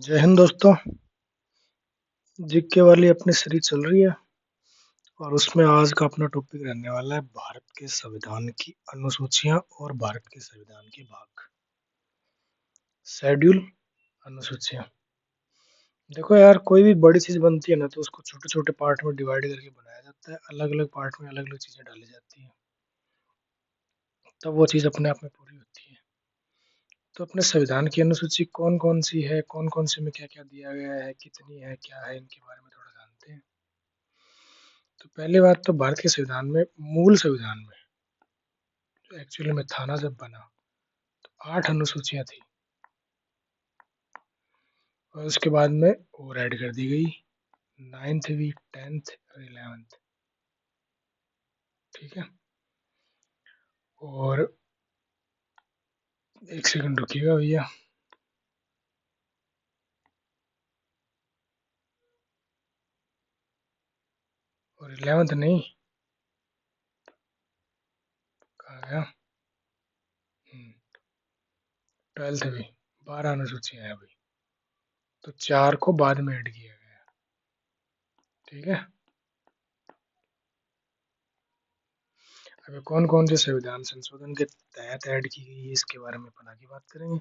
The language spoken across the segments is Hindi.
जय हिंद दोस्तों। जीके वाली अपनी सीरीज चल रही है और उसमें आज का अपना टॉपिक रहने वाला है भारत के संविधान की अनुसूचियां और भारत के संविधान के भाग। शेड्यूल, अनुसूचियां। देखो यार, कोई भी बड़ी चीज बनती है ना तो उसको छोटे छोटे पार्ट में डिवाइड करके बनाया जाता है। अलग अलग पार्ट में अलग अलग चीजें डाली जाती हैं, तब वो चीज अपने आप में पूरी होती है। तो अपने संविधान की अनुसूची कौन कौन सी है, कौन कौन से में क्या क्या दिया गया है, कितनी है, क्या है, इनके बारे में थोड़ा जानते हैं। तो पहली बात तो भारत के संविधान में, मूल संविधान में एक्चुअली में था ना, जब बना तो 8 अनुसूचियां थी और उसके बाद में और ऐड कर दी गई, 9वीं, 10th और 11th। ठीक है। और एक सेकंड रुकिएगा भैया। और 11th नहीं, कहा गया, 12th भी। 12 अनुसूचियां हैं अभी, तो 4 को बाद में ऐड किया गया। ठीक है। अभी कौन कौन से संविधान संशोधन के तहत ऐड की गई है इसके बारे में अपन आगे बात करेंगे।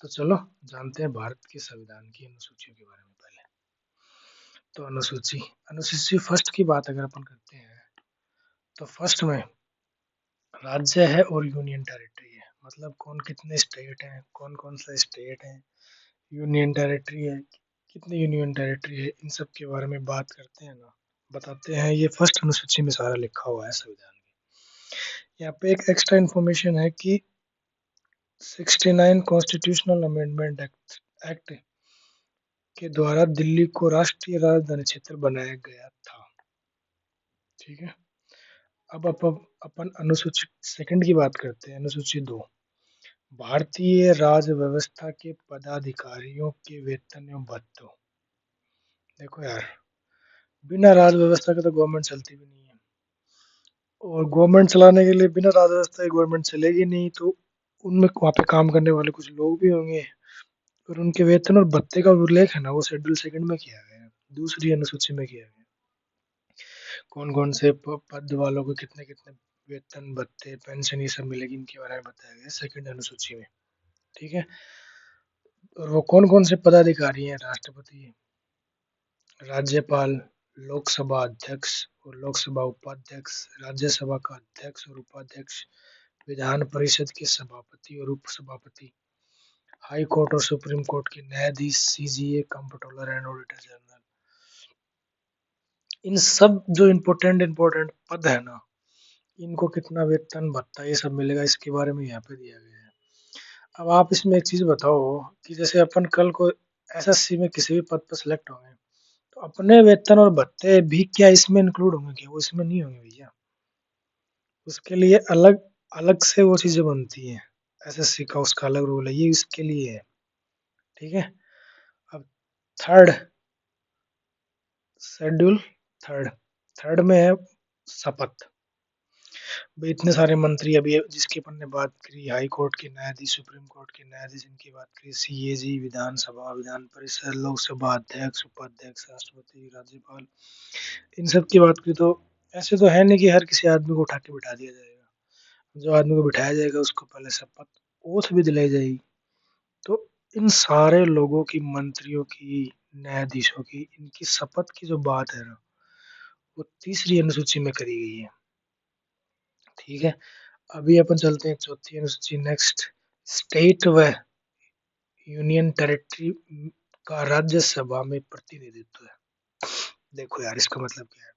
तो चलो जानते हैं भारत के संविधान की अनुसूचियों के बारे में पहले। तो अनुसूची अनुसूची फर्स्ट की बात अगर अपन करते हैं तो फर्स्ट में राज्य है और यूनियन टेरिटरी है। मतलब कौन कितने स्टेट हैं, कौन कौन सा स्टेट है, यूनियन टेरिटरी है, कितने यूनियन टेरिटरी है, इन सब के बारे में बात करते हैं ना, बताते हैं। ये फर्स्ट अनुसूची में सारा लिखा हुआ है संविधान में। यहाँ पे एक एक्स्ट्रा इन्फॉर्मेशन है कि 69 कॉन्स्टिट्यूशनल अमेंडमेंट एक्ट के द्वारा दिल्ली को राष्ट्रीय राजधानी क्षेत्र बनाया गया था। ठीक है। अब अपन अनुसूची सेकंड की बात करते हैं। अनुसूची 2, भारतीय राज व्यवस्था के पदाधिकारियों के वेतन एवं भत्तों। देखो यार, बिना राज व्यवस्था के तो गवर्नमेंट चलती भी नहीं है, और गवर्नमेंट चलाने के लिए बिना राज व्यवस्था की गवर्नमेंट चलेगी नहीं, तो उनमें वहाँ पे काम करने वाले कुछ लोग भी होंगे, और उनके वेतन और भत्ते का उल्लेख है ना, वो शेड्यूल सेकंड में किया गया है, दूसरी अनुसूची में किया गया। कौन कौन से पद वालों को कितने कितने वेतन, भत्ते, पेंशन, ये सब मिलेगी, इनके बारे में बताया गया है सेकंड अनुसूची में। ठीक है। और वो कौन कौन से पदाधिकारी हैं? राष्ट्रपति, राज्यपाल, लोकसभा अध्यक्ष और लोकसभा उपाध्यक्ष, राज्यसभा का अध्यक्ष और उपाध्यक्ष, विधान परिषद के सभापति और उपसभापति, हाई कोर्ट और सुप्रीम कोर्ट के न्यायाधीश, CGA, comptroller and auditor general. इन सब जो इम्पोर्टेंट पद है ना, इनको कितना वेतन भत्ता ये सब मिलेगा, इसके बारे में यहाँ पे दिया गया है। अब आप इसमें एक चीज बताओ कि जैसे अपन कल को एसएससी में किसी भी पद पर सिलेक्ट होंगे, तो अपने वेतन और भत्ते भी क्या इसमें इंक्लूड होंगे? क्या वो इसमें नहीं होंगे भैया? उसके लिए अलग अलग से वो चीजें बनती हैं। एसएससी का उसका अलग रूल है, ये इसके लिए है। ठीक है। अब थर्ड शेड्यूल, थर्ड थर्ड में है शपथ। भाई इतने सारे मंत्री, अभी जिसकी अपन ने बात करी, हाई कोर्ट के न्यायाधीश, सुप्रीम कोर्ट के न्यायाधीश, इनकी बात करी, सीएजी, विधानसभा, विधान परिषद, लोकसभा अध्यक्ष, उपाध्यक्ष, राष्ट्रपति, राज्यपाल, इन सब की बात करी, तो ऐसे तो है नहीं कि हर किसी आदमी को उठा के बिठा दिया जाएगा। जो आदमी को बिठाया जाएगा उसको पहले शपथ, ओथ भी दिलाई जाएगी। तो इन सारे लोगों की, मंत्रियों की, न्यायाधीशों की, इनकी शपथ की जो बात है ना, वो तीसरी अनुसूची में करी गई है। ठीक है। अभी अपन चलते हैं चौथी अनुसूची नेक्स्ट। स्टेट व यूनियन टेरिटरी का राज्यसभा में प्रतिनिधित्व है। देखो यार, इसका मतलब क्या है?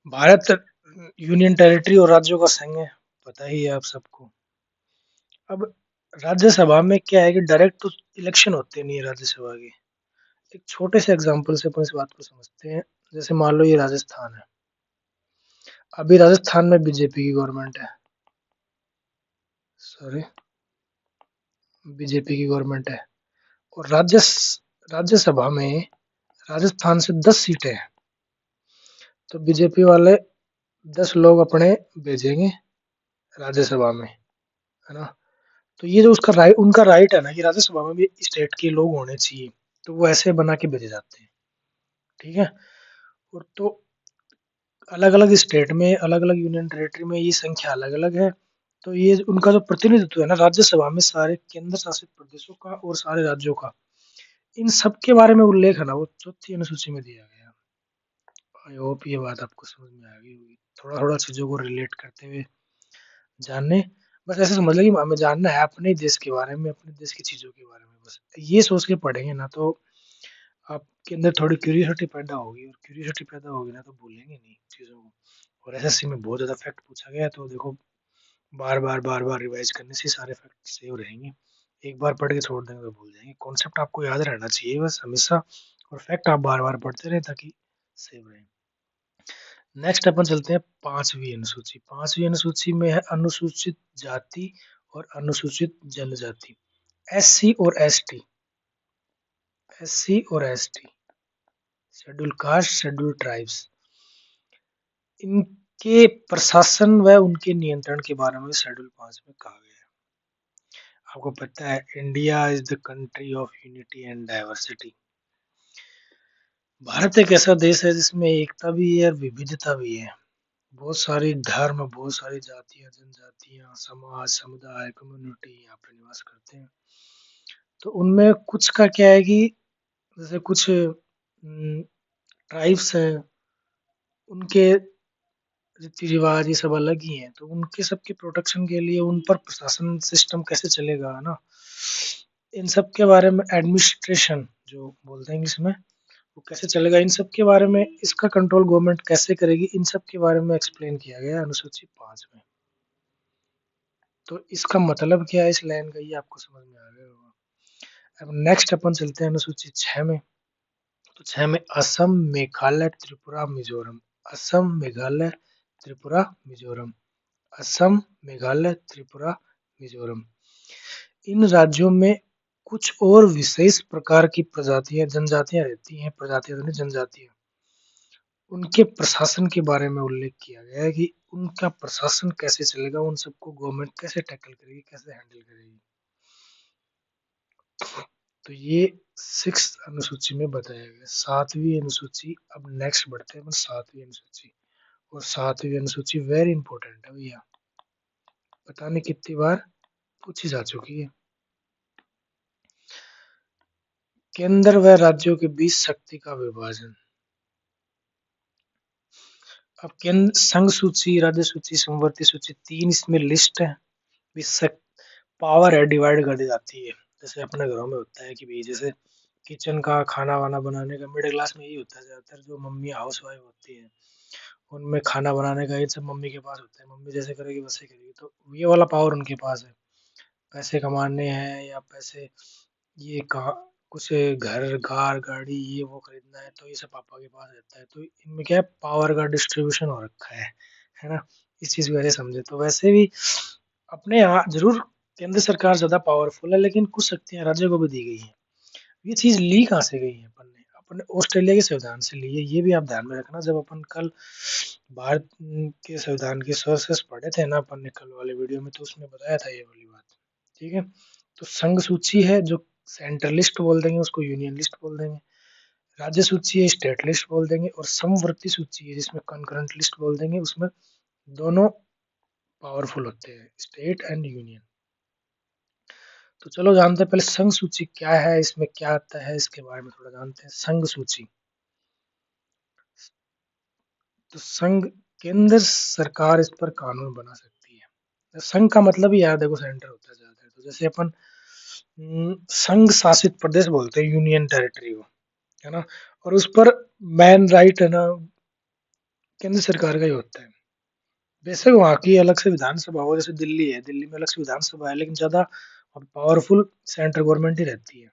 भारत यूनियन टेरिटरी और राज्यों का संघ है, पता ही है आप सबको। अब राज्यसभा में क्या है कि डायरेक्ट इलेक्शन होते नहीं है राज्यसभा के। एक छोटे से एग्जांपल से अपन इस बात को समझते हैं। जैसे मान लो ये राजस्थान है, अभी राजस्थान में बीजेपी की गवर्नमेंट है, सॉरी, बीजेपी की गवर्नमेंट है, और राज्यसभा में राजस्थान से 10 सीटें हैं, तो बीजेपी वाले 10 लोग अपने भेजेंगे राज्यसभा में, है ना। तो ये जो उसका राइट, उनका राइट है ना कि राज्यसभा में भी स्टेट के लोग होने चाहिए, तो वो ऐसे बना के भेजे जाते हैं। ठीक है। और तो अलग अलग स्टेट में, अलग अलग यूनियन टेरिटरी में ये संख्या अलग अलग है। तो ये उनका जो प्रतिनिधित्व है ना राज्यसभा में, सारे केंद्र शासित प्रदेशों का और सारे राज्यों का, इन सब के बारे में उल्लेख है ना वो चौथी अनुसूची में दिया गया है। आई होप ये बात आपको समझ में आ गई होगी, थोड़ा थोड़ा चीजों को रिलेट करते हुए जानने। बस ऐसे समझ लें कि हमें जानना है अपने देश के बारे में, अपने देश की चीजों के बारे में, बस ये सोच के पढ़ेंगे ना तो आपके अंदर थोड़ी क्यूरियोसिटी पैदा होगी, और क्यूरियोसिटी पैदा होगी ना तो भूलेंगे नहीं चीजों को। और एसएससी में बहुत ज्यादा फैक्ट पूछा गया है, तो देखो बार बार रिवाइज करने से सारे फैक्ट सेव रहेंगे। एक बार पढ़ के छोड़ देंगे तो भूल जाएंगे, कॉन्सेप्ट आपको याद रहना चाहिए बस हमेशा, और फैक्ट आप बार बार पढ़ते रहे ताकि सेव रहे। नेक्स्ट अपन चलते हैं पांचवी अनुसूची। पांचवी अनुसूची में है अनुसूचित जाति और अनुसूचित जनजाति, एससी और एसटी। एससी और ST, schedule caste, schedule tribes, इनके प्रशासन व उनके नियंत्रण के बारे में शेड्यूल 5 में कहा गया है। आपको पता है India is the country of unity and diversity. Bharat एक ऐसा देश है जिसमें एकता भी है और विविधता भी है। बहुत सारी धर्म, बहुत सारी जातियां, जनजातियां, समाज, समुदाय, कम्युनिटी यहाँ पे निवास करते हैं। तो उनमें कुछ का क्या है कि जैसे कुछ ट्राइब्स हैं, उनके रीति रिवाज ये सब अलग ही हैं, तो उनके सबके प्रोटेक्शन के लिए उन पर प्रशासन सिस्टम कैसे चलेगा ना, इन सब के बारे में, एडमिनिस्ट्रेशन जो बोलते हैं इंग्लिश में, वो कैसे चलेगा, इन सब के बारे में, इसका कंट्रोल गवर्नमेंट कैसे करेगी, इन सब के बारे में एक्सप्लेन किया गया है अनुसूची 5 में। तो इसका मतलब क्या है इस लाइन का, ये आपको समझ में आ गया होगा। अब नेक्स्ट अपन चलते हैं अनुसूची 6 में। तो 6 में असम, मेघालय, त्रिपुरा, मिजोरम। असम, मेघालय, त्रिपुरा, मिजोरम। असम, मेघालय, त्रिपुरा, मिजोरम। इन राज्यों में कुछ और विशेष प्रकार की प्रजातियां, जनजातियां रहती हैं, प्रजातियां तो नहीं, जनजातियां। उनके प्रशासन के बारे में उल्लेख किया गया है कि उनका प्रशासन कैसे चलेगा, उन सबको गवर्नमेंट कैसे टैकल करेगी, कैसे हैंडल करेगी। तो ये 6 अनुसूची में बताया गया। 7वीं अनुसूची, अब नेक्स्ट बढ़ते हैं 7वीं अनुसूची। और 7वीं अनुसूची वेरी इंपॉर्टेंट है भैया, पता नहीं कितनी बार पूछी जा चुकी है। केंद्र व राज्यों के बीच शक्ति का विभाजन। अब केंद्र, संघ सूची, राज्य सूची, समवर्ती सूची, 3 इसमें लिस्ट है। पावर है डिवाइड कर दी जाती है। जैसे अपने घरों में होता है कि भाई जैसे किचन का खाना वाना बनाने का मिडिल क्लास में यही होता है, ज्यादातर जो मम्मी हाउस वाइफ होती है उनमें खाना बनाने का ये सब मम्मी के पास होता है, मम्मी जैसे करेगी वैसे करेगी, तो ये वाला पावर उनके पास है। पैसे कमाने हैं या पैसे ये कहा, कुछ घर कार गाड़ी ये वो खरीदना है, तो ये सब पापा के पास रहता है। तो इनमें क्या है, पावर का डिस्ट्रीब्यूशन हो रखा है ना। इस चीज को ऐसे समझे, तो वैसे भी अपने यहाँ जरूर केंद्र सरकार ज्यादा पावरफुल है, लेकिन कुछ शक्तियां राज्य को भी दी गई है। ये चीज ली कहाँ से गई है, अपन ने अपने ऑस्ट्रेलिया के संविधान से ली है, ये भी आप ध्यान में रखना। जब अपन कल भारत के संविधान के सोर्सेस पढ़े थे ना अपन ने कल वाले वीडियो में, तो उसमें बताया था ये वाली बात। ठीक है। तो संघ सूची है जो सेंट्रल लिस्ट बोल देंगे, उसको यूनियन लिस्ट बोल देंगे। राज्य सूची है, स्टेट लिस्ट बोल देंगे। और समवर्ती सूची है जिसमें कंकरेंट लिस्ट बोल देंगे, उसमें दोनों पावरफुल होते हैं, स्टेट एंड यूनियन। तो चलो जानते हैं पहले संघ सूची क्या है, इसमें क्या आता है, इसके बारे में थोड़ा जानते हैं। संघ सूची, तो संघ, केंद्र सरकार इस पर कानून बना सकती है। संघ का मतलब ही यार देखो सेंटर होता है ज्यादातर, तो जैसे अपन संघ शासित प्रदेश बोलते हैं यूनियन टेरिटरी को, है ना। और उस पर मैन राइट है ना केंद्र सरकार का ही होता है। वैसे वहाँ की अलग से विधानसभा हो, जैसे दिल्ली है, दिल्ली में अलग से विधानसभा है, लेकिन ज्यादा पावरफुल सेंट्रल गवर्नमेंट ही रहती है।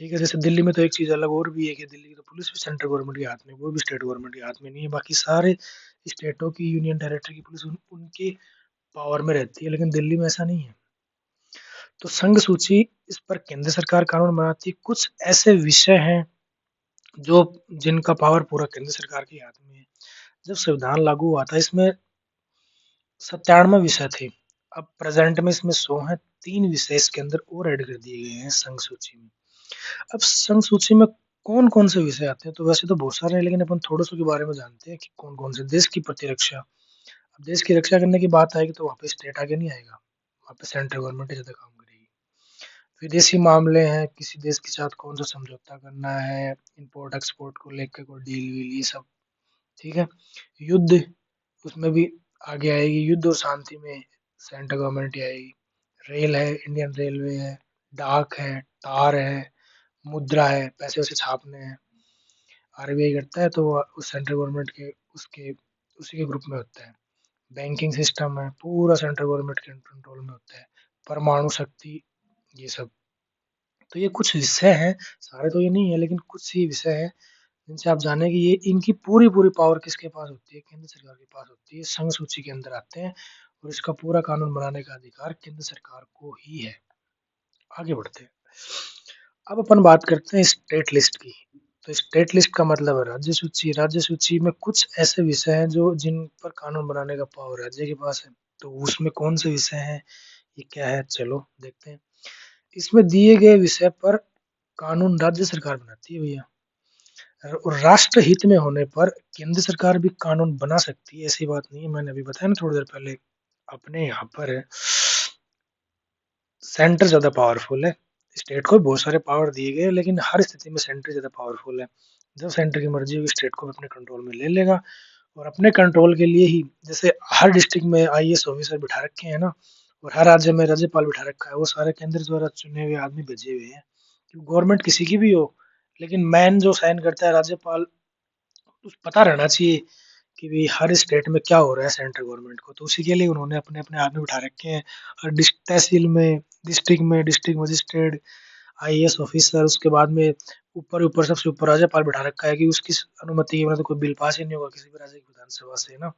ठीक है। जैसे दिल्ली में तो एक चीज अलग और भी है कि दिल्ली की तो पुलिस भी सेंट्रल गवर्नमेंट के हाथ में, वो भी स्टेट गवर्नमेंट के हाथ में नहीं है। बाकी सारे स्टेटों की यूनियन टेरिटरी की पुलिस उनके पावर में रहती है, लेकिन दिल्ली में ऐसा नहीं है। तो संघ सूची, इस पर केंद्र सरकार कानून बनाती है। कुछ ऐसे विषय हैं जो, जिनका पावर पूरा केंद्र सरकार के हाथ में है। जब संविधान लागू हुआ था इसमें 97 विषय थे, अब प्रेजेंट में इसमें 100 हैं, 3 विषय इसके अंदर और ऐड कर दिए गए हैं संघ सूची में। अब संघ सूची में कौन-कौन से विषय आते हैं? तो वैसे तो बहुत सारे हैं, लेकिन अपन थोड़े-सो के बारे में जानते हैं कि कौन-कौन से। देश की प्रतिरक्षा। अब देश की रक्षा करने की बात आएगी तो वहाँ पे स्टेट आगे नहीं आएगा, वहाँ पे सेंट्रल गवर्नमेंट ही ज़्यादा काम करेगी। विदेशी मामले हैं, किसी देश के साथ कौन सा समझौता करना है, इम्पोर्ट एक्सपोर्ट को लेकर कोई डील वील, ये सब, ठीक है। युद्ध, उसमें भी आगे आएगी, युद्ध और शांति में सेंट्रल गवर्नमेंट ही आएगी। रेल है, इंडियन रेलवे है, डाक है, तार है, मुद्रा है, पैसे वैसे छापने हैं, आरबीआई करता है तो उस सेंट्रल गवर्नमेंट के उसके उसी के ग्रुप में होता है। बैंकिंग सिस्टम है, पूरा सेंट्रल गवर्नमेंट के कंट्रोल में होता है। परमाणु शक्ति, ये सब। तो ये कुछ विषय हैं, सारे तो ये नहीं है, लेकिन कुछ ही विषय हैं जिनसे आप जानें कि ये इनकी पूरी पूरी पावर किसके पास होती है, केंद्र सरकार के पास होती है, संघ सूची के अंदर आते हैं और इसका पूरा कानून बनाने का अधिकार केंद्र सरकार को ही है। आगे बढ़ते हैं। अब अपन बात करते हैं स्टेट लिस्ट की। तो स्टेट लिस्ट का मतलब है राज्य सूची। राज्य सूची में कुछ ऐसे विषय हैं जो जिन पर कानून बनाने का पावर राज्य के पास है। तो उसमें कौन से विषय हैं, ये क्या है, चलो देखते हैं। इसमें दिए गए विषय पर कानून राज्य सरकार बनाती है भैया। और राष्ट्र हित में होने पर केंद्र सरकार भी कानून बना सकती है, ऐसी बात नहीं है। मैंने अभी बताया ना थोड़ी देर पहले, अपने यहाँ पर सेंटर ज्यादा पावरफुल है। स्टेट को बहुत सारे पावर दिए गए, लेकिन हर स्थिति में सेंटर ज्यादा पावरफुल है। जब सेंटर की मर्जी होगी स्टेट को भी अपने कंट्रोल में ले लेगा। और अपने कंट्रोल के लिए ही, जैसे हर डिस्ट्रिक्ट में आईएएस ऑफिसर बिठा रखे हैं ना, और हर राज्य में राज्यपाल बिठा रखा है, वो सारे केंद्र द्वारा चुने हुए आदमी भेजे हुए हैं। गवर्नमेंट किसी की भी हो, लेकिन मैन जो साइन करता है राज्यपाल, उस पता रहना चाहिए कि भाई हर स्टेट में क्या हो रहा है सेंट्रल गवर्नमेंट को। तो उसी के लिए उन्होंने अपने अपने आदमी बिठा रखे हैं। और तहसील में, डिस्ट्रिक्ट मजिस्ट्रेट, आईएएस ऑफिसर, उसके बाद में ऊपर ऊपर सबसे ऊपर राज्यपाल बिठा रखा है कि उसकी अनुमति के बिना तो कोई बिल पास ही नहीं होगा किसी भी राज्य की विधानसभा से, है ना।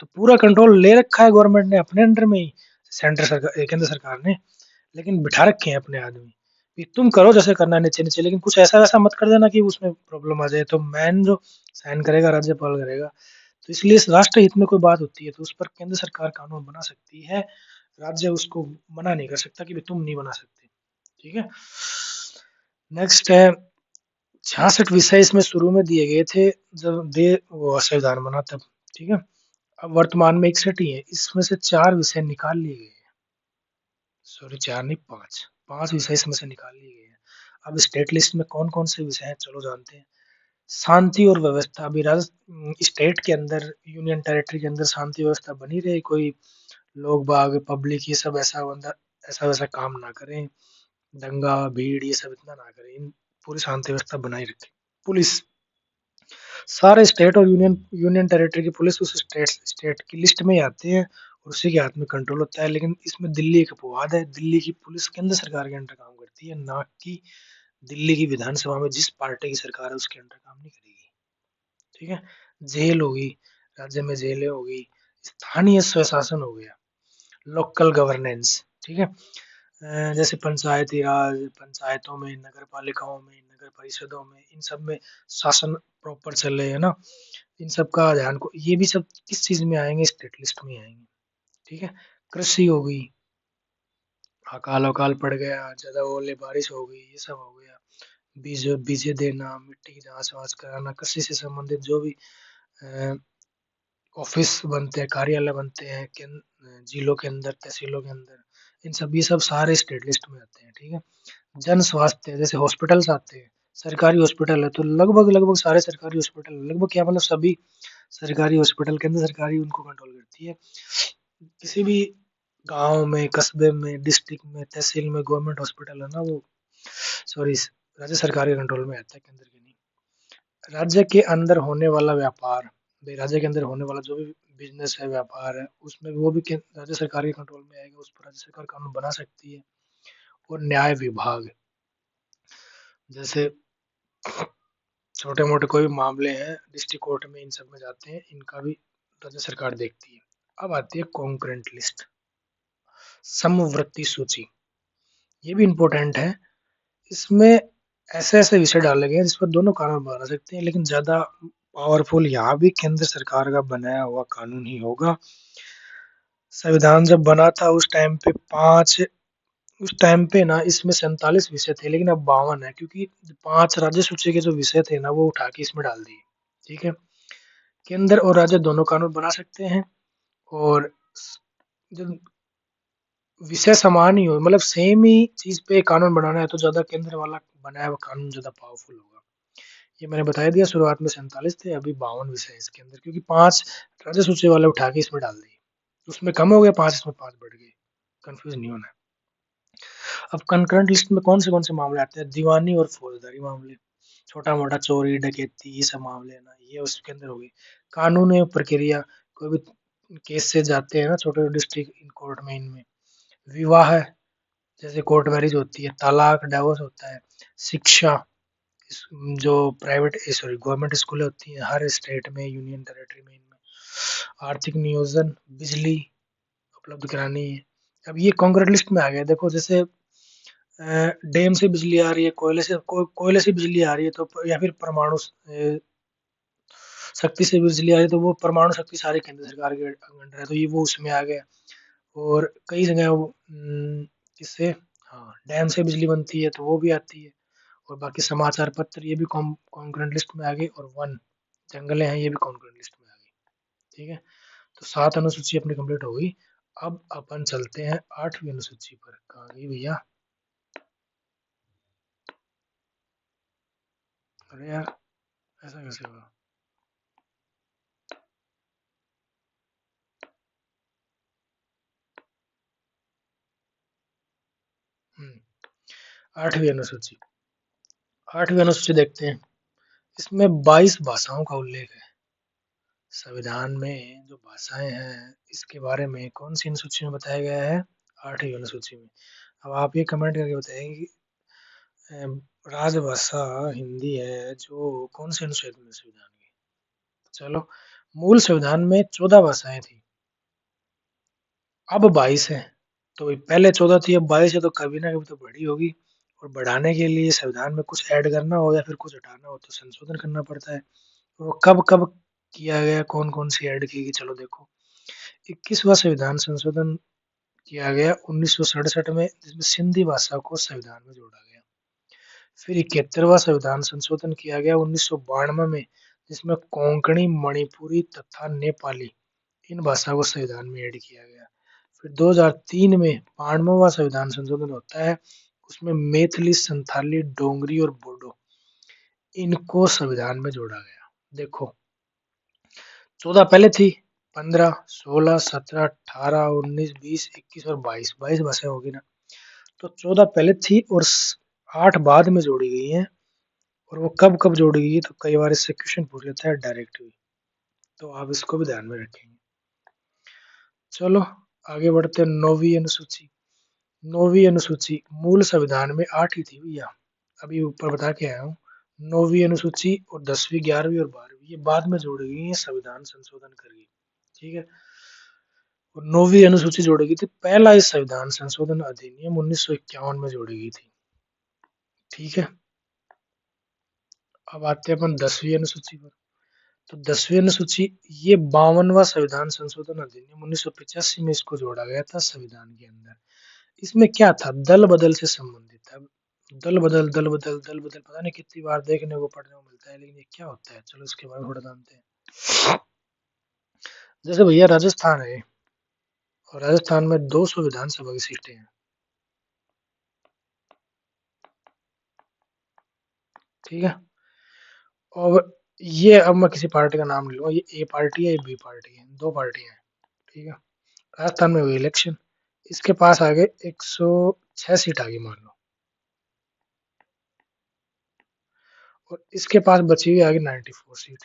तो पूरा कंट्रोल ले रखा है गवर्नमेंट ने अपने अंडर में ही, सेंटर सरकार, केंद्र सरकार ने, लेकिन बिठा रखे हैं अपने आदमी कि तुम करो जैसे करना है नीचे नीचे, लेकिन कुछ ऐसा वैसा मत कर देना कि उसमें प्रॉब्लम आ जाए। तो मैन जो साइन करेगा राज्यपाल करेगा। तो इसलिए इस राष्ट्र हित में कोई बात होती है तो उस पर केंद्र सरकार कानून बना सकती है, राज्य उसको मना नहीं कर सकता कि भाई तुम नहीं बना सकते, ठीक है। नेक्स्ट है 66 विषय इसमें शुरू में दिए गए थे जब दे वो संविधान बना तब, ठीक है। अब वर्तमान में 61 ही है, इसमें से 4 विषय निकाल लिए गए हैं। सॉरी, 4 नहीं, 5, 5 विषय इसमें से निकाल लिए गए हैं। अब स्टेट लिस्ट में कौन कौन से विषय हैं, चलो जानते हैं। शांति और व्यवस्था। अभी स्टेट के अंदर, यूनियन टेरिटरी के अंदर शांति व्यवस्था बनी रहे, कोई लोग बाग पब्लिक ये सब ऐसा वैसा काम ना करें, दंगा भीड़ ये सब इतना ना करें, पूरी शांति व्यवस्था बनाए रखें। पुलिस, सारे स्टेट और यूनियन टेरिटरी की पुलिस उस स्टेट की लिस्ट में ही आती है और उसी के हाथ में कंट्रोल होता है। लेकिन इसमें दिल्ली एक अपवाद है, दिल्ली की पुलिस केंद्र सरकार के अंडर काम करती है, ना कि दिल्ली की विधानसभा में जिस पार्टी की सरकार है उसके अंडर काम नहीं करेगी, ठीक है। जेल होगी, राज्य में जेलें होगी, स्थानीय स्वशासन हो गया, लोकल गवर्नेंस, ठीक है। जैसे पंचायती राज, पंचायतों में, नगर पालिकाओं में, नगर परिषदों में, इन सब में शासन प्रॉपर चले, है ना। इन सब का ध्यान को, ये भी सब किस चीज में आएंगे, स्टेट लिस्ट में आएंगे, ठीक है। कृषि हो गई, अकाल अकाल पड़ गया, ज्यादा ओले बारिश हो गई, ये सब हो गया। बीजे देना, मिट्टी की जांच वाच कराना, कृषि से संबंधित जो भी ऑफिस बनते हैं, कार्यालय बनते हैं जिलों के अंदर, तहसीलों के अंदर, इन सब, ये सब सारे स्टेट लिस्ट में आते हैं, ठीक है। जन स्वास्थ्य, जैसे हॉस्पिटल्स आते हैं, सरकारी हॉस्पिटल है तो लगभग लगभग सारे सरकारी हॉस्पिटल, लगभग क्या मतलब सभी सरकारी हॉस्पिटल केंद्र सरकार ही उनको कंट्रोल करती है। किसी भी गांव में, कस्बे में, डिस्ट्रिक्ट में, तहसील में गवर्नमेंट हॉस्पिटल है ना, वो सॉरी राज्य सरकार के कंट्रोल में आता है, केंद्र के नहीं। राज्य के अंदर होने वाला व्यापार, भाई राज्य के अंदर होने वाला जो भी बिजनेस है, व्यापार है, उसमें वो भी राज्य सरकार के कंट्रोल में आएगा, उस पर राज्य सरकार कानून बना सकती है। और न्याय विभाग, जैसे छोटे मोटे कोई भी मामले हैं डिस्ट्रिक्ट कोर्ट में, इन सब में जाते हैं, इनका भी राज्य सरकार देखती है। अब आती है कॉन्करेंट लिस्ट, समवर्ती सूची। ये भी इम्पोर्टेंट है। इसमें ऐसे ऐसे विषय डाले गए हैं जिस पर दोनों कानून बना सकते हैं, लेकिन ज्यादा पावरफुल यहाँ भी केंद्र सरकार का बनाया हुआ कानून ही होगा। संविधान जब बना था उस टाइम पे पांच उस टाइम पे ना इसमें 47 विषय थे, लेकिन अब 52 है, क्योंकि पांच राज्य सूची के जो विषय थे ना वो उठा के इसमें डाल दिए। ठीक है। केंद्र और राज्य दोनों कानून बना सकते हैं, और जो विषय समान ही हो, मतलब सेम ही चीज पे कानून बनाना है, तो ज्यादा केंद्र वाला बनाया हुआ कानून ज्यादा पावरफुल होगा। ये मैंने बता दिया, शुरुआत में 47 थे, अभी 52 विषय है इसके अंदर, क्योंकि पांच राज्य सूची वाले उठा के इसमें डाल दिए। उसमें कम हो गया पांच, इसमें पांच बढ़ गए। कंफ्यूज नहीं होना। अब कंकरेंट लिस्ट में कौन से मामले आते हैं? दीवानी और फौजदारी मामले, छोटा मोटा चोरी डकैती ये सब मामले है ना, ये उसके अंदर हो गई। कानून एवं प्रक्रिया, कोई भी केस से जाते हैं ना छोटे डिस्ट्रिक्ट कोर्ट में, इनमें विवाह है, जैसे कोर्ट मैरिज होती है, तलाक डिवोर्स होता है, शिक्षा, जो प्राइवेट सॉरी गवर्नमेंट स्कूलें होती हैं हर स्टेट में, यूनियन टेरिटरी में, इनमें आर्थिक नियोजन, बिजली उपलब्ध करानी है। अब ये कॉन्क्रीट लिस्ट में आ गया। देखो जैसे डैम से बिजली आ रही है, कोयले से बिजली आ रही है, तो या फिर परमाणु शक्ति से बिजली आ रही है, तो वो परमाणु शक्ति सारी केंद्र सरकार के अंडर है, तो ये वो उसमें आ गया। और कई जगह वो किससे, हाँ डैम से बिजली बनती है तो वो भी आती है। और बाकी समाचार पत्र ये भी कॉन्करेंट लिस्ट में आ गए, और वन जंगलें हैं ये भी कॉन्करेंट लिस्ट में आ गई। ठीक है। तो 7 अनुसूची अपनी कंप्लीट हो गई। अब अपन चलते हैं 8वीं अनुसूची पर। कहाँ गई भैया? अरे यार, ऐसा कैसे हुआ? हम्म, 8वीं अनुसूची। 8वीं अनुसूची देखते हैं। इसमें 22 भाषाओं का उल्लेख है। संविधान में जो भाषाएं हैं इसके बारे में कौन सी अनुसूची में बताया गया है? 8वीं अनुसूची में। अब आप ये कमेंट करके बताएंगे कि राजभाषा हिंदी है जो कौन से अनुच्छेद में संविधान की? चलो, मूल संविधान में 14 भाषाएं थी, अब 22 है। तो भाई पहले 14 थी, अब 22 है, तो कभी ना कभी तो बढ़ी होगी। और बढ़ाने के लिए संविधान में कुछ ऐड करना हो या फिर कुछ हटाना हो तो संशोधन करना पड़ता है। वो कब कब किया गया, कौन कौन सी ऐड की गई, चलो देखो। 21वां संविधान संशोधन किया गया 1967 में, जिसमें सिंधी भाषा को संविधान में जोड़ा गया। फिर 71वां संविधान संशोधन किया गया 1992 में, जिसमें कोंकणी, मणिपुरी तथा नेपाली इन भाषा को संविधान में ऐड किया गया। फिर 2003 में 92वां संविधान संशोधन होता है, उसमें मैथिली, संथाली, डोगरी और बोडो इनको संविधान में जोड़ा गया। देखो, 14 पहले थी, 15, 16, 17, 18, 19, 20, 21 और 22, 22 भाषाएं होगी ना। तो 14 पहले थी और 8 बाद में जोड़ी गई हैं। और वो कब कब जोड़ी गई, तो कई बार इससे क्वेश्चन पूछ लेता है डायरेक्ट भी, तो आप इसको भी ध्यान में रखेंगे। चलो आगे बढ़ते हैं। 9वीं अनुसूची। 9वीं अनुसूची मूल संविधान में 8 ही थी भैया, अभी ऊपर बता के आया हूँ। 9वीं अनुसूची और 10वीं, 11वीं और 12वीं ये बाद में जोड़ी गई है संविधान संशोधन करके। ठीक है। और 9वीं अनुसूची जोड़ी गई थी, पहला इस संविधान संशोधन अधिनियम 1951 में जोड़ी गई थी। ठीक है। अब आते हैं अपन 10वीं अनुसूची पर। तो 10वीं अनुसूची, ये 52वां संविधान संशोधन अधिनियम 1985 में इसको जोड़ा गया था संविधान के अंदर। इसमें क्या था? दल बदल से संबंधित था। दल बदल दल बदल दल बदल पता नहीं कितनी बार देखने को पढ़ने को मिलता है, लेकिन ये क्या होता है, चलो इसके बारे में थोड़ा जानते हैं। जैसे भैया राजस्थान है, और राजस्थान में 200 विधानसभा की सीटें हैं। ठीक है। और ये, अब मैं किसी पार्टी का नाम ले लूंगा, ये ए पार्टी है, ये बी पार्टी है, दो पार्टियां हैं। ठीक है। राजस्थान में हुई इलेक्शन, इसके पास आगे 106 सीट आ गई मान लो, और इसके पास बची हुई आगे 94 सीट।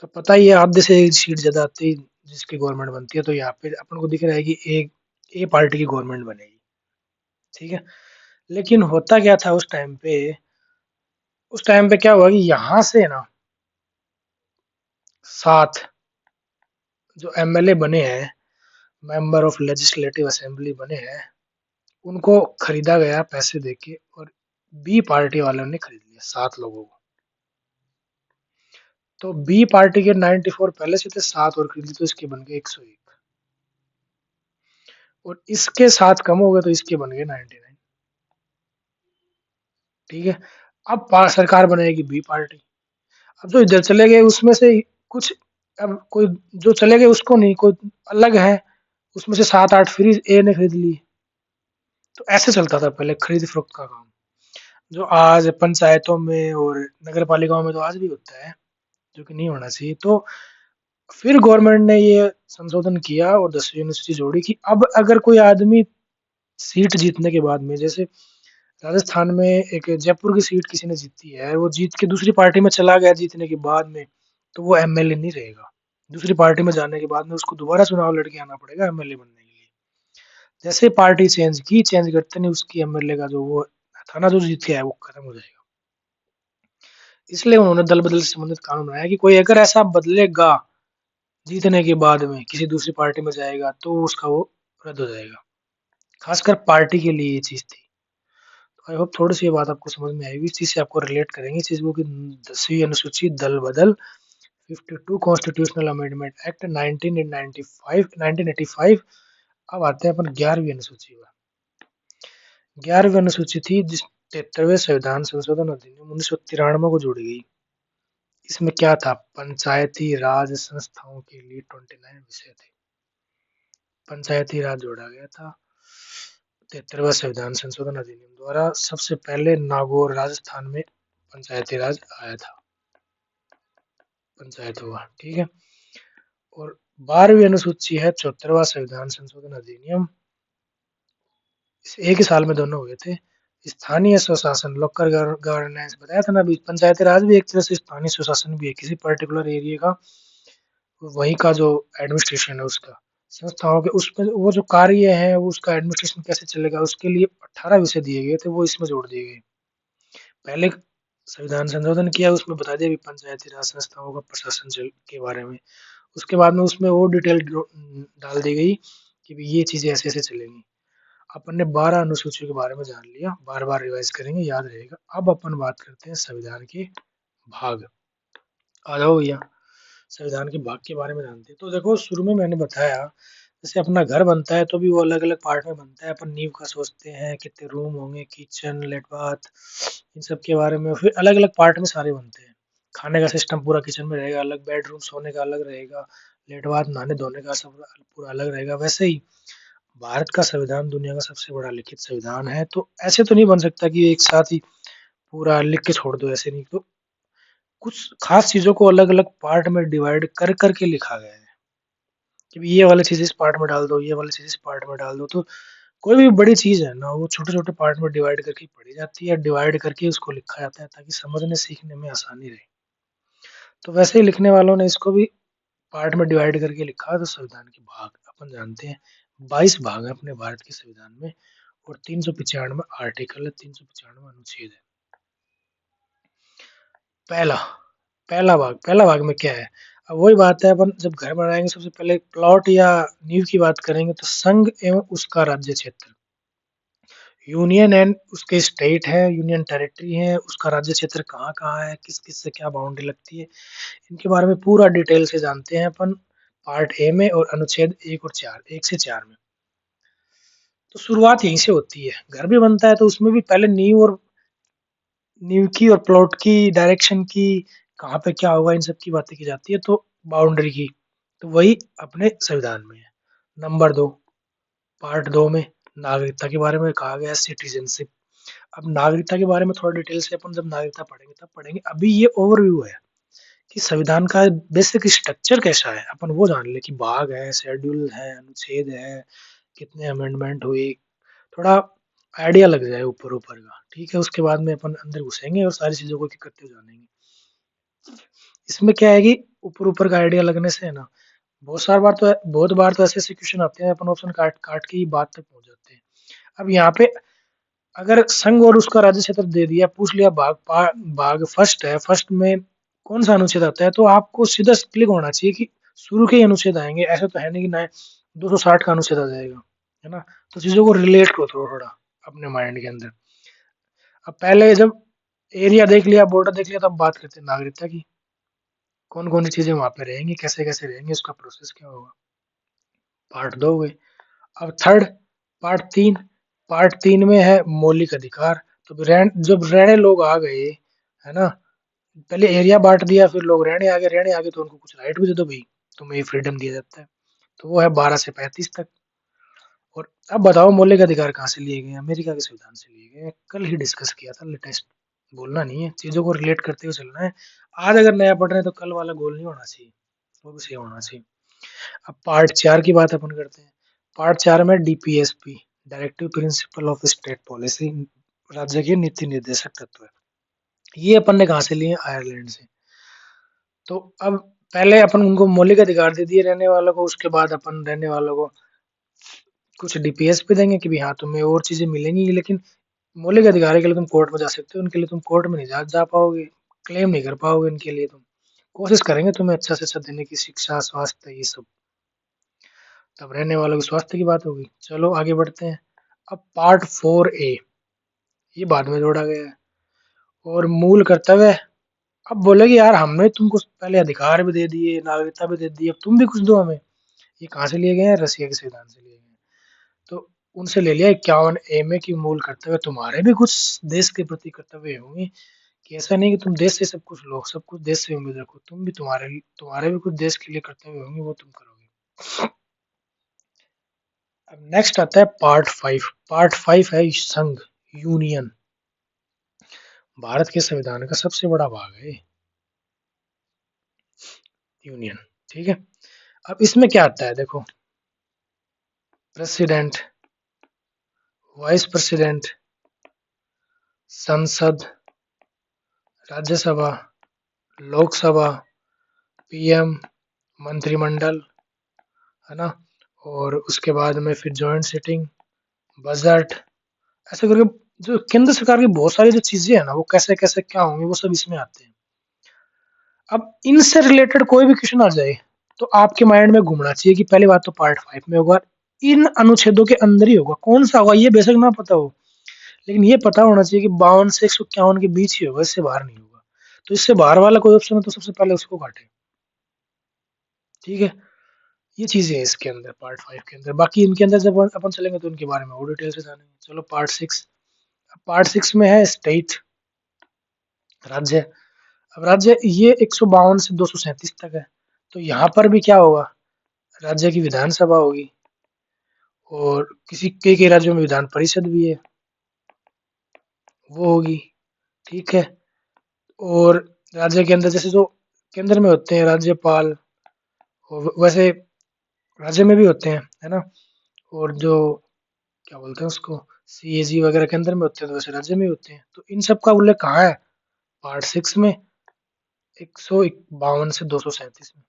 तो पता ही है, आधे से एक सीट ज्यादा आती है जिसकी गवर्नमेंट बनती है, तो यहाँ पे अपन को दिख रहा है कि एक ए पार्टी की गवर्नमेंट बनेगी। ठीक है। लेकिन होता क्या था उस टाइम पे, उस टाइम पे क्या हुआ कि यहाँ से ना 7 जो एमएलए बने हैं, मेंबर ऑफ लेजिस्लेटिव असेंबली बने हैं, उनको खरीदा गया पैसे देके, और बी पार्टी वालों ने खरीद लिया 7 लोगों को। तो बी पार्टी के 94 पहले से थे, 7 और खरीद ली तो इसके बन गए 101, और इसके 7 कम हो गए तो इसके बन गए 99। ठीक है। अब सरकार बनाएगी बी पार्टी। अब जो इधर चले गए उसमें से कुछ, अब कोई जो चले गए उसको नहीं, कोई अलग है, उसमें से 7-8 फ्री ए ने खरीद ली। तो ऐसे चलता था पहले खरीद फरोख्त का काम, जो आज पंचायतों में और नगर पालिकाओं में तो आज भी होता है, जो कि नहीं होना चाहिए। तो फिर गवर्नमेंट ने ये संशोधन किया और 10वीं अनुसूची जोड़ी कि अब अगर कोई आदमी सीट जीतने के बाद में, जैसे राजस्थान में एक जयपुर की सीट किसी ने जीती है, वो जीत के दूसरी पार्टी में चला गया जीतने के बाद में, तो वो एमएलए नहीं रहेगा। दूसरी पार्टी में जाने के बाद में उसको दोबारा चुनाव लड़के आना पड़ेगा एमएलए बनने के लिए। जैसे पार्टी चेंज की, चेंज करते नहीं उसकी एमएलए का जो वो था ना, जो जीत के आया, वो खत्म हो जाएगा। इसलिए उन्होंने दल बदल से संबंधित कानून बनाया कि कोई अगर ऐसा बदलेगा जीतने के बाद में किसी दूसरी पार्टी में जाएगा तो उसका वो रद्द हो जाएगा। खासकर पार्टी के लिए ये चीज थी। आई होप थोड़ी सी ये बात आपको समझ में आएगी, इस चीज से आपको रिलेट करेंगे इस चीज को कि 10वीं अनुसूची दल बदल 52 कॉन्स्टिट्यूशनल अमेंडमेंट एक्ट 1985। अब आते हैं अपन 11वीं अनुसूची पर। 11वीं अनुसूची थी जिस 73वें संविधान संशोधन अधिनियम 1993 को जोड़ी गई। इसमें क्या था, पंचायती राज संस्थाओं के लिए 29 विषय थे। पंचायती राज जोड़ा गया था 73वां संविधान संशोधन अधिनियम द्वारा। सबसे पहले नागौर राजस्थान में पंचायती राज आया था, पंचायत हुआ। ठीक है। और 12वीं अनुसूची है 74वां संविधान संशोधन अधिनियम। इस एक ही साल में दोनों हुए थे। स्थानीय स्वशासन, लोकल गवर्नेंस बताया था ना अभी, पंचायती राज भी एक तरह से स्थानीय स्वशासन भी है, किसी पर्टिकुलर एरिया का वहीं का जो एडमिनिस्ट्रेशन है उसका, संस्थाओं के उसमें वो जो कार्य है वो उसका एडमिनिस्ट्रेशन कैसे चलेगा, उसके लिए 18 विषय दिए गए थे, वो इसमें जोड़ दिए गए। पहले संविधान संशोधन किया उसमें बता दिया भी पंचायती राज संस्थाओं का प्रशासन के बारे में। उसके बाद में उसमें वो डिटेल डाल दी गई कि भी ये चीजें ऐसे ऐसे चलेंगी। अपन ने 12 अनुसूचियों के बारे में जान लिया, बार बार रिवाइज करेंगे, याद रहेगा। अब अपन बात करते हैं संविधान के भाग। आ जाओ भैया, संविधान के भाग के बारे में जानते हैं। तो देखो शुरू में मैंने बताया, जैसे अपना घर बनता है तो भी वो अलग अलग पार्ट में बनता है। अपन नींव का सोचते हैं कितने रूम होंगे, किचन, लेट बाथ, इन सब के बारे में फिर अलग अलग पार्ट में सारे बनते हैं। खाने का सिस्टम पूरा किचन में रहेगा, अलग बेडरूम सोने का अलग रहेगा, लेट बाथ नहाने धोने का सब पूरा अलग रहेगा। वैसे ही भारत का संविधान दुनिया का सबसे बड़ा लिखित संविधान है। तो ऐसे तो नहीं बन सकता कि एक साथ ही पूरा लिख के छोड़ दो, ऐसे नहीं। तो कुछ खास चीजों को अलग अलग पार्ट में डिवाइड कर करके लिखा गया है कि ये वाली चीज इस पार्ट में डाल दो, ये वाली चीज इस पार्ट में डाल दो। तो कोई भी बड़ी चीज है ना, वो छोटे छोटे पार्ट में डिवाइड करके पढ़ी जाती है, डिवाइड करके उसको लिखा जाता है ताकि समझने सीखने में आसानी रहे। तो वैसे ही लिखने वालों ने इसको भी पार्ट में डिवाइड करके लिखा है। तो संविधान के भाग अपन जानते हैं, 22 भाग है अपने भारत के संविधान में, और 395 आर्टिकल है, 395 अनुच्छेद है। पहला पहला भाग में क्या है, अब वही बात है, अपन जब घर बनाएंगे सबसे पहले प्लॉट या नींव की बात करेंगे तो संघ एवं उसका राज्य क्षेत्र, यूनियन एंड उसके स्टेट है, यूनियन टेरिटरी है, उसका राज्य क्षेत्र कहाँ कहाँ है, किस किस से क्या बाउंड्री लगती है, इनके बारे में पूरा डिटेल से जानते हैं अपन पार्ट ए में और अनुच्छेद 1 और 4, 1 से 4 में। तो शुरुआत यहीं से होती है, घर भी बनता है तो उसमें भी पहले नींव की और प्लॉट की डायरेक्शन की, कहाँ पे क्या होगा, इन सब की बातें की जाती है। तो बाउंड्री की, तो वही अपने संविधान में है। नंबर 2, पार्ट 2 में नागरिकता के बारे में कहा गया है, सिटीजनशिप। अब नागरिकता के बारे में थोड़ा डिटेल से अपन जब नागरिकता पढ़ेंगे तब पढ़ेंगे, अभी ये ओवरव्यू है कि संविधान का बेसिक स्ट्रक्चर कैसा है, अपन वो जान ले कि भाग है, शेड्यूल है, अनुच्छेद है, कितने अमेंडमेंट हुए, थोड़ा आइडिया लग जाए ऊपर ऊपर का। ठीक है, उसके बाद में अपन अंदर घुसेंगे और सारी चीजों को करते जानेंगे। इसमें क्या है कि ऊपर ऊपर का आइडिया लगने से है ना, बहुत बार तो ऐसे ऐसे क्वेश्चन आते हैं अपन ऑप्शन काट काट के ही बात तक पहुंच जाते हैं। अब यहाँ पे अगर संघ और उसका राज्य क्षेत्र दे दिया, पूछ लिया भाग फर्स्ट है, फर्स्ट में कौन सा अनुच्छेद आता है, तो आपको सीधा क्लिक होना चाहिए कि शुरू के ही अनुच्छेद आएंगे। ऐसा तो है नहीं कि ना 260 का अनुच्छेद आ जाएगा, है ना। तो चीजों को रिलेट करो थोड़ा थोड़ा अपने माइंड के अंदर। अब पहले जब एरिया देख लिया, बॉर्डर देख लिया, तब बात करते हैं नागरिकता की। कौन कौन सी चीजें वहां पे रहेंगी, कैसे कैसे रहेंगे, उसका प्रोसेस क्या होगा। पार्ट 2 हो गई। अब थर्ड, पार्ट तीन में है मौलिक अधिकार। तो जब रहने लोग आ गए, है ना, पहले एरिया बांट दिया, फिर लोग रहने आ गए तो उनको कुछ राइट भी दे दो भाई, तुम्हें ये फ्रीडम दिया जाता है। तो वो है 12 से 35 तक। और अब बताओ मौलिक अधिकार कहाँ से लिए गए हैं? अमेरिका के संविधान से लिए गए हैं। कल ही डिस्कस किया था, लेटेस्ट। बोलना नहीं है, चीजों को रिलेट करते हुए चलना है। आज अगर नया पढ़ रहे हैं तो कल वाला गोल नहीं होना चाहिए, वो भी सेम होना चाहिए। अब पार्ट 4 की बात अपन करते हैं। पार्ट 4 में DPSP, directive principle of state policy, राज्य के नीति निर्देशक तत्व है। ये अपन ने कहाँ से लिए? आयरलैंड से। तो अब पहले अपन उनको मौलिक अधिकार दे दिए रहने वालों को, उसके बाद अपन रहने वालों को कुछ डीपीएस पे देंगे कि भी हाँ तुम्हें और चीजें मिलेंगी, लेकिन मौलिक अधिकार के लिए तुम कोर्ट में जा सकते हो, उनके लिए तुम कोर्ट में नहीं जा पाओगे, क्लेम नहीं कर पाओगे इनके लिए। तुम कोशिश करेंगे तुम्हें अच्छा से अच्छा देने की, शिक्षा, स्वास्थ्य, ये सब। तब रहने वालों के स्वास्थ्य की बात होगी। चलो आगे बढ़ते हैं। अब पार्ट 4A, ये बाद में जोड़ा गया है। और मूल कर्तव्य। अब बोलेगी यार हमने तुमको पहले अधिकार भी दे दिए, नागरिकता भी दे दी, अब तुम भी कुछ दो हमें। ये कहाँ से लिए गए हैं? रसिया के संविधान से लिए गए हैं। तो उनसे ले लिया 51A में कि मूल कर्तव्य, तुम्हारे भी कुछ देश के प्रति कर्तव्य होंगे, कि ऐसा नहीं कि तुम देश से सब कुछ लो, सब कुछ देश से उम्मीद रखो, तुम भी तुम्हारे भी कुछ देश के लिए कर्तव्य होंगे, वो तुम करोगे। अब नेक्स्ट आता है पार्ट 5। पार्ट 5 है संघ, यूनियन। भारत के संविधान का सबसे बड़ा भाग है यूनियन। ठीक है। अब इसमें क्या आता है देखो, प्रेसिडेंट, वाइस प्रेसिडेंट, संसद, राज्यसभा, लोकसभा, पीएम, मंत्रिमंडल, है ना, और उसके बाद में फिर जॉइंट सिटिंग, बजट, ऐसे करके जो केंद्र सरकार की बहुत सारी जो चीजें है ना, वो कैसे कैसे क्या होंगी, वो सब इसमें आते हैं। अब इनसे रिलेटेड कोई भी क्वेश्चन आ जाए तो आपके माइंड में घूमना चाहिए कि पहली बात तो पार्ट 5 में होगा, इन अनुच्छेदों के अंदर ही होगा, कौन सा होगा ये बेशक ना पता हो, लेकिन ये पता होना चाहिए कि 52 से 151 के बीच ही होगा, इससे बाहर नहीं होगा। तो इससे बाहर वाला कोई ऑप्शन है तो सबसे पहले उसको काटे। ठीक है। ये चीजें है इसके अंदर, पार्ट 5 के अंदर। बाकी इनके अंदर जब अपन चलेंगे तो इनके बारे में और डिटेल से जानेंगे। चलो पार्ट 6। पार्ट 6 में है स्टेट, राज्य। अब राज्य ये 152 से 237 तक है। तो यहाँ पर भी क्या होगा? राज्य की विधानसभा होगी, और किसी कई राज्यों में विधान परिषद भी है, वो होगी। ठीक है। और राज्य के अंदर जैसे जो केंद्र में होते हैं राज्यपाल, और वैसे राज्य में भी होते हैं, है ना। और जो क्या बोलते हैं उसको, सीएजी वगैरह केंद्र में होते हैं, तो वैसे राज्य में ही होते हैं। तो इन सब का उल्लेख कहाँ है? पार्ट 6 में, 152 से 237 में।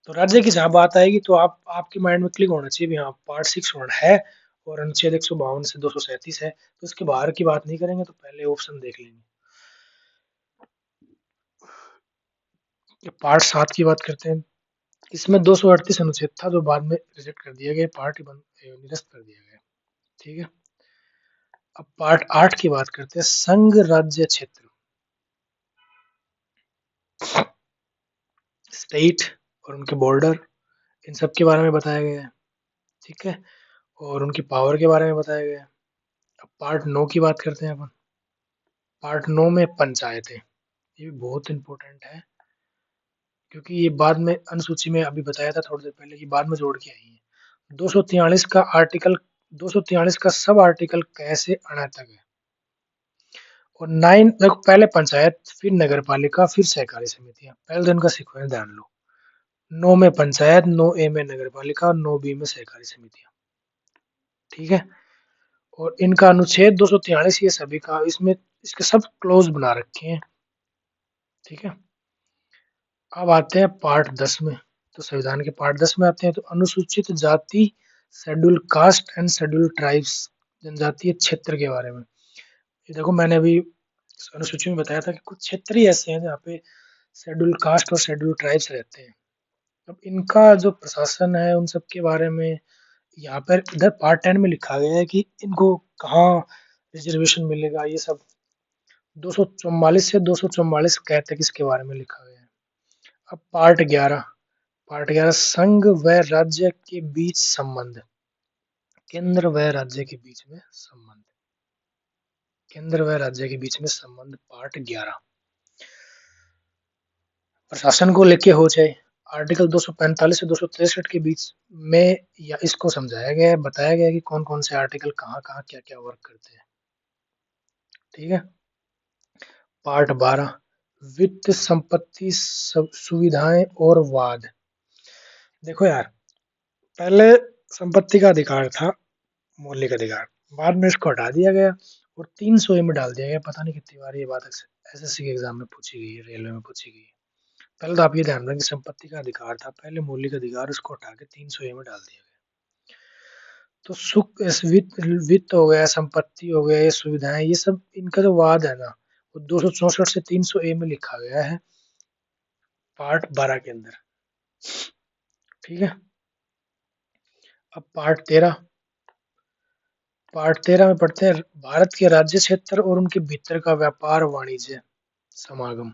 तो राज्य की जहां बात आएगी तो आपके माइंड में क्लिक होना चाहिए भी हाँ पार्ट 6 वर्ड है, और अनुच्छेद 152 से 237 है, तो इसके बाहर की बात नहीं करेंगे, तो पहले ऑप्शन देख लेंगे। पार्ट 7 की बात करते हैं। इसमें 238 अनुच्छेद था जो बाद में रिजेक्ट कर दिया गया, पार्ट निरस्त कर दिया गया। ठीक है। अब पार्ट 8 की बात करते हैं, संघ राज्य क्षेत्र, स्टेट और उनके बॉर्डर, इन सब के बारे में बताया गया है। ठीक है। और उनकी पावर के बारे में बताया गया है। अब पार्ट 9 की बात करते हैं अपन। पार्ट 9 में पंचायतें, ये भी बहुत इंपॉर्टेंट है, क्योंकि ये बाद में अनुसूची में अभी बताया था थोड़ी देर पहले कि बाद में जोड़ के आई है। 243 का सब आर्टिकल कैसे अणा तक है। और 9 देखो, पहले पंचायत, फिर नगर पालिका, फिर सहकारी समितियां, पहले तो इनका सीक्वेंस ध्यान लो। 9 में पंचायत, 9A में नगर पालिका, 9B में सहकारी समितियां। ठीक है। और इनका अनुच्छेद 243 ये सभी का, इसमें इसके सब क्लोज बना रखे हैं। ठीक है। अब आते हैं पार्ट 10 में। तो संविधान के पार्ट 10 में आते हैं, तो अनुसूचित जाति, schedule caste and schedule tribes, जनजातीय क्षेत्र के बारे में। ये देखो मैंने अभी अनुसूची में बताया था कि कुछ क्षेत्र ही ऐसे हैं जहाँ पे शेड्यूल कास्ट और शेड्यूल ट्राइब्स रहते हैं। अब इनका जो प्रशासन है उन सब के बारे में यहाँ पर इधर पार्ट 10 में लिखा गया है कि इनको कहाँ रिजर्वेशन मिलेगा, ये सब 244 से 244 कै तक इसके बारे में लिखा गया है। अब पार्ट 11 संघ व राज्य के बीच संबंध। केंद्र व राज्य के बीच में संबंध। केंद्र व राज्य के बीच में संबंध पार्ट 11। प्रशासन को लेके हो चाहे आर्टिकल 245 से 263 के बीच में, या इसको समझाया गया है, बताया गया है कि कौन कौन से आर्टिकल कहाँ कहाँ क्या क्या वर्क करते हैं। ठीक है। पार्ट 12 वित्त संपत्ति सुविधाएं और वाद। देखो यार, पहले संपत्ति का अधिकार था, मौलिक अधिकार, बाद में इसको हटा दिया गया और 300 में डाल दिया गया। पता नहीं कितनी बार ये बात एसएससी के एग्जाम में पूछी गई है, रेलवे में पूछी गई है। पहले तो आप ये ध्यान रखें कि संपत्ति का अधिकार था, पहले मौलिक अधिकार, उसको हटा के 300 में डाल दिया गया। तो सुख वित्त वित्त हो गया, संपत्ति हो गया, ये सुविधाएं, ये सब इनका जो वाद है ना, वो 264 से 300 में लिखा गया है पार्ट 12 के अंदर। ठीक है। अब पार्ट 13 में पढ़ते हैं भारत के राज्य क्षेत्र और उनके भीतर का व्यापार वाणिज्य समागम।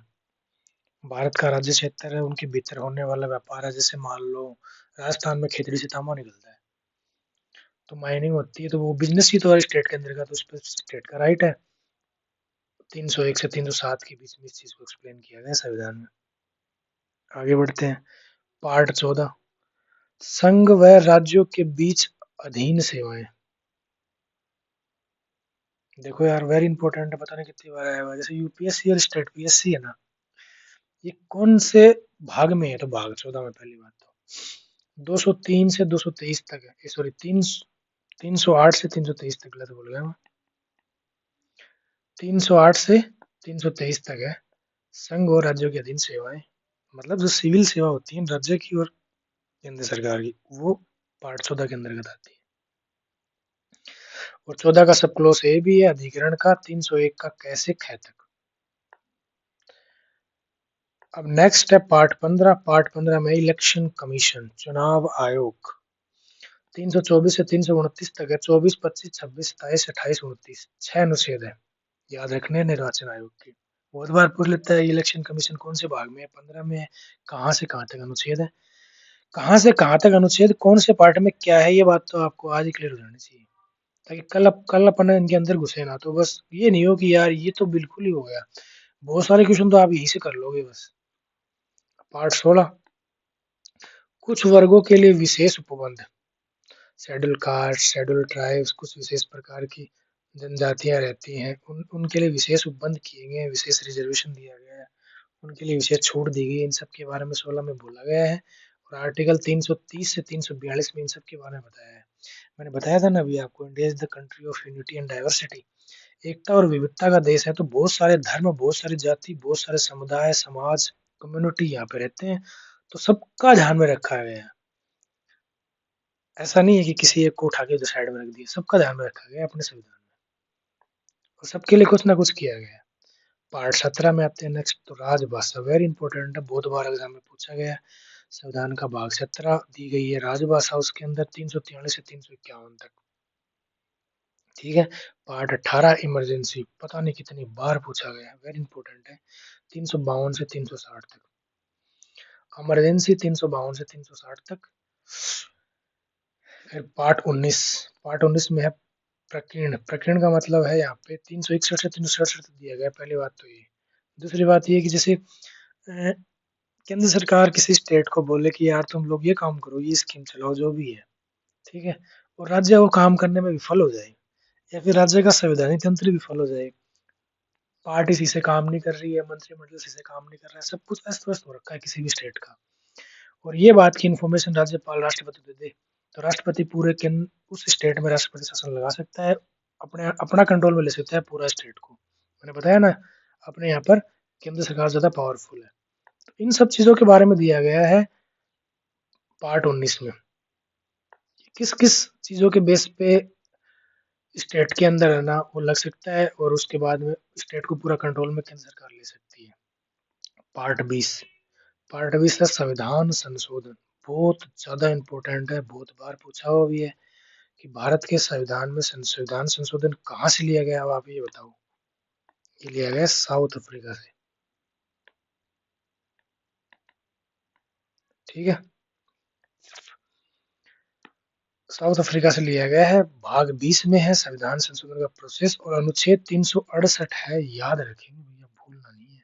भारत का राज्य क्षेत्र है, उनके भीतर होने वाला व्यापार है। जैसे मान लो राजस्थान में खेतड़ी से तांबा निकलता है, तो माइनिंग होती है, तो वो बिजनेस ही तो है स्टेट के अंदर का, तो उस पर स्टेट का राइट है। 301 से 307 के बीच में इस चीज को एक्सप्लेन किया गया संविधान में। आगे बढ़ते हैं। पार्ट 14 संघ व राज्यों के बीच अधीन सेवाएं। देखो यार, वेरी इंपॉर्टेंट है, पता नहीं कितनी बार आया हुआ। जैसे यूपीएससी और स्टेट पीएससी है ना, ये कौन से भाग में है? तो भाग 14 में। पहली बात तो 203 से 223 तक है, सॉरी 308 से 323 तक, गलत बोल गया मैं। 308 से 323 तक है संघ और राज्यों के अधीन सेवाएं, मतलब जो सिविल सेवा होती है राज्य की और केंद्र सरकार की, वो पार्ट 14 के अंतर्गत आती है। और 14 का सब क्लोज ए भी है अधिकरण का, 301 का कैसे ख तक। अब नेक्स्ट है पार्ट 15। पार्ट 15 में इलेक्शन कमीशन, चुनाव आयोग, 324 से 329 तक है। 24, 25, 26, 27, 28, 29, 6 अनुच्छेद है, याद रखने हैं निर्वाचन आयोग के। बहुत बार पूछ लेता है इलेक्शन कमीशन कौन से भाग में है, 15 में है, कहाँ से कहाँ तक अनुच्छेद है, कहाँ से कहाँ तक अनुच्छेद कौन से पार्ट में क्या है, ये बात तो आपको आज ही क्लियर हो जानी चाहिए, ताकि कल अपन इनके अंदर घुसे ना। तो बस ये नहीं हो कि यार ये तो बिल्कुल ही हो गया, बहुत सारे क्वेश्चन तो आप यहीं से कर लोगे बस। पार्ट 16 कुछ वर्गों के लिए विशेष उपबंध, शेड्यूल कास्ट, शेड्यूल ट्राइब्स, कुछ विशेष प्रकार की जनजातियां रहती हैं, उनके लिए विशेष उपबंध किए गए हैं, विशेष रिजर्वेशन दिया गया है, उनके लिए विशेष छूट दी गई है। इन सब के बारे में 16 में बोला गया है। और आर्टिकल 330 से 342 में इन सब के बारे में बताया है। मैंने बताया था ना अभी आपको, India is the country of unity and diversity, एकता और विविधता का देश है। तो बहुत सारे धर्म, बहुत सारी जाति, बहुत सारे समुदाय, समाज, कम्युनिटी यहाँ पे रहते हैं, तो सबका ध्यान में रखा गया है। ऐसा नहीं है कि किसी एक को उठा के उधर साइड में रख दिया, सबका ध्यान में रखा गया है अपने संविधान में, और सबके लिए कुछ ना कुछ किया गया है। पार्ट 17 में आते हैं नेक्स्ट, तो राजभाषा, वेरी इंपॉर्टेंट है, बहुत बार एग्जाम में पूछा गया है। संविधान का भाग 17 दी गई है राजभाषा, उसके अंदर 343 से 351 तक। ठीक है। पार्ट 18 इमरजेंसी, पता नहीं कितनी बार पूछा गया है, वेरी इंपॉर्टेंट है, 352 से 360 तक। इमरजेंसी 352 से 360 तक। फिर पार्ट 19 में है प्रकीर्ण। प्रकीर्ण का मतलब है यहाँ पे 361 से 367 तक दिया गया है। पहली बात तो ये। दूसरी बात ये कि जैसे केंद्र सरकार किसी स्टेट को बोले कि यार तुम लोग ये काम करो, ये स्कीम चलाओ, जो भी है, ठीक है, और राज्य वो काम करने में विफल हो जाए, या फिर राज्य का संवैधानिक तंत्र विफल हो जाए, पार्टी सी से काम नहीं कर रही है, मंत्रिमंडल सी से काम नहीं कर रहा है, सब कुछ अस्त व्यस्त हो रखा है किसी भी स्टेट का, और ये बात की इन्फॉर्मेशन राज्यपाल राष्ट्रपति को दे दे, तो राष्ट्रपति पूरे उस स्टेट में राष्ट्रपति शासन लगा सकता है, अपने अपना कंट्रोल में ले सकता है पूरा स्टेट को। मैंने बताया ना, अपने यहाँ पर केंद्र सरकार ज्यादा पावरफुल है। तो इन सब चीजों के बारे में दिया गया है पार्ट 19 में, किस किस चीजों के बेस पे स्टेट के अंदर है ना वो लग सकता है, और उसके बाद में स्टेट को पूरा कंट्रोल में केंद्र सरकार ले सकती है। पार्ट 20 पार्ट 20 है संविधान संशोधन, बहुत ज्यादा इंपॉर्टेंट है, बहुत बार पूछा हुआ भी है कि भारत के संविधान में संविधान संशोधन कहाँ से लिया गया, अब आप ये बताओ। ये लिया गया साउथ अफ्रीका से। ठीक है। साउथ अफ्रीका से लिया गया है। भाग 20 में है संविधान संशोधन का प्रोसेस और अनुच्छेद 368 है, याद रखेंगे भैया, भूलना नहीं है।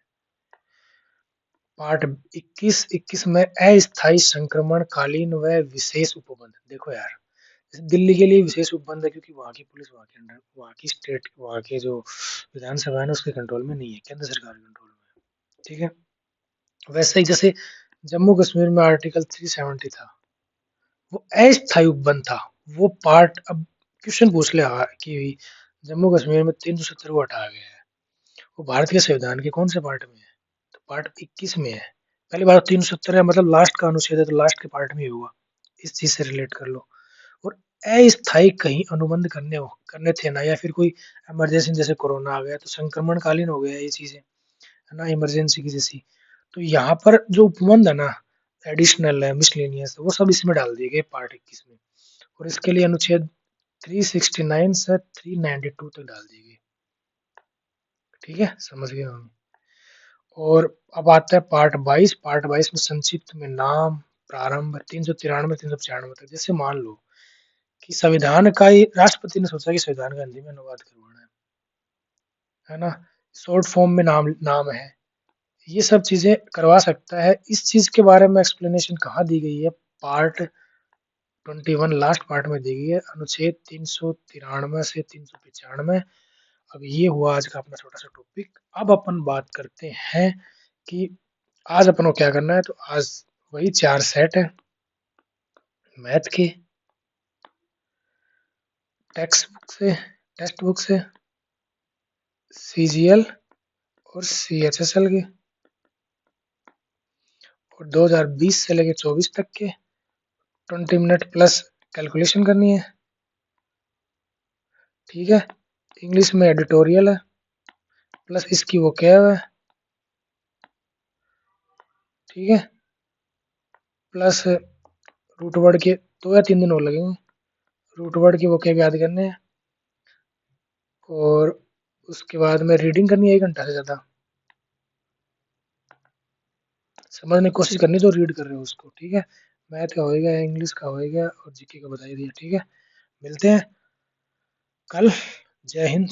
पार्ट 21 में अस्थायी संक्रमणकालीन व विशेष उपबंध। देखो यार, जैसे दिल्ली के लिए विशेष उपबंध है क्योंकि वहां की पुलिस वहां के अंडर, वहां की स्टेट, वहां के जो विधानसभा है ना उसके कंट्रोल में नहीं है, केंद्र सरकार के कंट्रोल में है। ठीक है। वैसे ही जैसे जम्मू कश्मीर में आर्टिकल 370 था, वो अस्थायी उपबंध था। वो पार्ट अब क्वेश्चन पूछ ले कि जम्मू कश्मीर में 370 को हटाया गया है, वो भारत के संविधान के कौन से पार्ट में है? तो पार्ट 21 में है। पहली बात 370 है, मतलब लास्ट का अनुच्छेद है, तो लास्ट के पार्ट में ही होगा। इस चीज से रिलेट कर लो। और अस्थायी कहीं अनुबंध करने थे ना, या फिर कोई इमरजेंसी जैसे कोरोना आ गया तो संक्रमणकालीन हो गया ये चीजें, है ना, इमरजेंसी की जैसी। तो यहाँ पर जो उपबंध है ना, एडिशनल है, मिसलेनियस है, वो सब इसमें डाल दिए गए पार्ट 21 में। और इसके लिए अनुच्छेद 369 से 392 तक डाल दिए गए। ठीक है, समझ गए हम। और अब आता है पार्ट 22। पार्ट 22 में संक्षिप्त में नाम, प्रारंभ, 393 395 तक। जैसे मान लो कि संविधान का ही राष्ट्रपति ने सोचा कि संविधान का हिंदी में अनुवाद करवाना है ना, शॉर्ट फॉर्म में नाम नाम है, ये सब चीजें करवा सकता है। इस चीज के बारे में एक्सप्लेनेशन कहाँ दी गई है? पार्ट 21 लास्ट पार्ट में दी गई है, अनुच्छेद 393 से 395। अब ये हुआ आज का अपना छोटा सा टॉपिक। अब अपन बात करते हैं कि आज अपन को क्या करना है। तो आज वही 4 सेट है मैथ के, टेक्स्ट बुक से, सीजीएल और सीएचएसएल के, और 2020 से लेके 24 तक के 20 मिनट प्लस कैलकुलेशन करनी है। ठीक है। इंग्लिश में एडिटोरियल है प्लस इसकी वो क्या है, ठीक है, प्लस रूट वर्ड के 2 या 3 दिन और लगेंगे, रूट वर्ड के वो क्या याद करने हैं। और उसके बाद में रीडिंग करनी है 1 घंटा से ज्यादा, समझने की कोशिश करनी जो रीड कर रहे हो उसको। ठीक है। मैथ का होएगा, इंग्लिश का होएगा और जीके का बता ही दिया। ठीक है, मिलते हैं कल। जय हिंद।